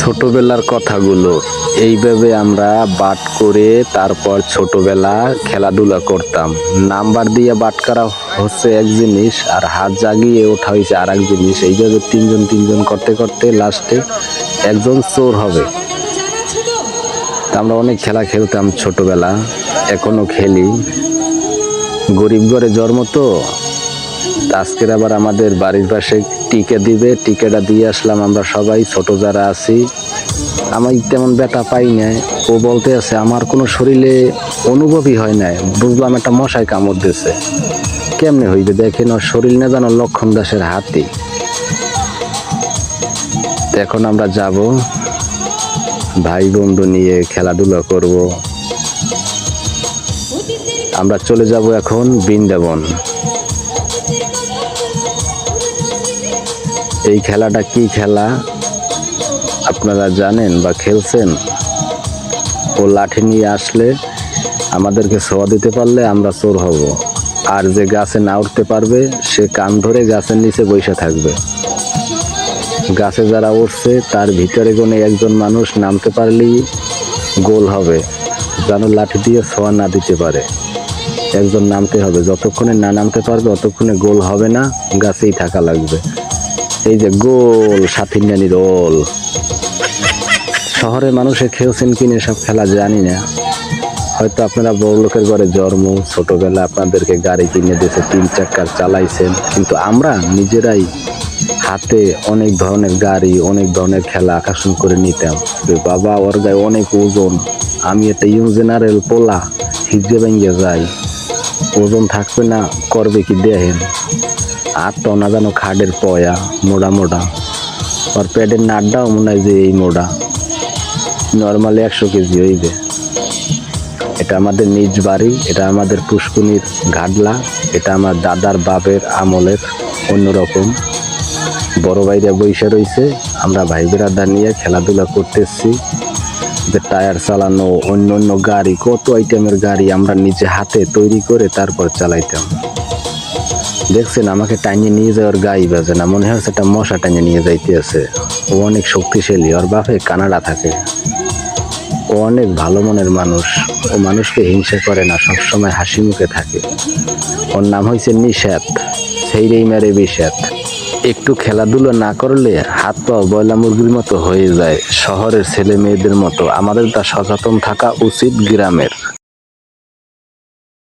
ছোটবেলার কথাগুলো এইভাবে আমরা বাট করে তারপর ছোটবেলা খেলাধুলা করতাম। নাম্বার দিয়ে বাট করা হচ্ছে এক জিনিস, আর হাত জাগিয়ে ওঠা হয়েছে আর এক জিনিস। এইভাবে তিনজন তিনজন করতে করতে লাস্টে একজন চোর হবে। তা আমরা অনেক খেলা খেলতাম ছোটবেলা, এখনো খেলি। গরিব ঘরে জন্ম তো, আজকের আবার আমাদের বাড়ির পাশে টিকা দিবে, টিকাটা দিয়ে আসলাম আমরা সবাই ছোট যারা আছি। আমি তেমন ব্যথা পাই নাই, ও বলতে আছে আমার কোনো শরীরে অনুভবই হয় নাই। বুঝলাম একটা মশায় কামড় দিয়েছে। কেমনে হইবে দেখেন, ওর শরীর না জানো লক্ষণ দাসের হাতি। এখন আমরা যাব ভাই বন্ধু নিয়ে খেলাধুলা করব। আমরা চলে যাব এখন বৃন্দাবন। এই খেলাটা কি খেলা আপনারা জানেন বা খেলছেন? ও লাঠি নিয়ে আসলে আমাদেরকে ছোঁয়া দিতে পারলে আমরা চোর হব, আর যে গাছে না উঠতে পারবে সে কান ধরে গাছের নিচে বসে থাকবে। গাছে যারা উঠছে তার ভিতরে কোনো একজন মানুষ নামতে পারলেই গোল হবে, যেন লাঠি দিয়ে ছোঁয়া না দিতে পারে। একজন নামতে হবে, যতক্ষণে না নামতে পারবে ততক্ষণে গোল হবে না, গাছেই থাকা লাগবে। এই যে গোল, সাথিনানি রোল। শহরে মানুষে খেলছেন কিনে সব খেলা জানি না, হয়তো আপনারা বড় লোকের ঘরে জন্ম, ছোটবেলা আপনাদেরকে গাড়ি কিনে দিয়েছে, 3 চাকার চালাইছেন, কিন্তু আমরা নিজেরাই হাতে অনেক ধরনের গাড়ি, অনেক ধরনের খেলা আকর্ষণ করে নিতাম। বাবা ওর গায়ে অনেক ওজন, আমি একটা ইয়ং জেনারেল পোলা, হিজে ভেঙে যাই, ওজন থাকবে না, করবে কি দেখেন। আর তো না জানো খাডের পয়া মোড়া মোড়া, আর পেটের নাড়টাও মনে হয় যে এই মোড়া, নর্মালি 100 কেজি হইবে। এটা আমাদের নিজ বাড়ি, এটা আমাদের পুষ্কুনির ঘাটলা, এটা আমার দাদার বাপের আমলের অন্যরকম। বড় ভাইরা বৈশা রয়েছে, আমরা ভাই বেড়াদার নিয়ে খেলাধুলা করতেছি। যে টায়ার চালানো, অন্য অন্য গাড়ি, কত আইটেমের গাড়ি আমরা নিজে হাতে তৈরি করে তারপর চালাইতাম। দেখছেন আমাকে টাইনে নিয়ে যাওয়ার গায়ে বাজে না, মনে হচ্ছে একটা মশা টাইনে নিয়ে যাইতে আছে। ও অনেক শক্তিশালী, ওর বাপে কানাডা থাকে। ও অনেক ভালো মনের মানুষ, ও মানুষকে হিংসা করে না, সবসময় হাসি মুখে থাকে। ওর নাম হয়েছে নিষাদ, সেইরেই মেরে বিষাদ। একটু খেলাধুলা না করলে হাত পা বয়লা মুরগির মতো হয়ে যায়, শহরের ছেলে মেয়েদের মতো। আমাদের তা সচেতন থাকা উচিত গ্রামের।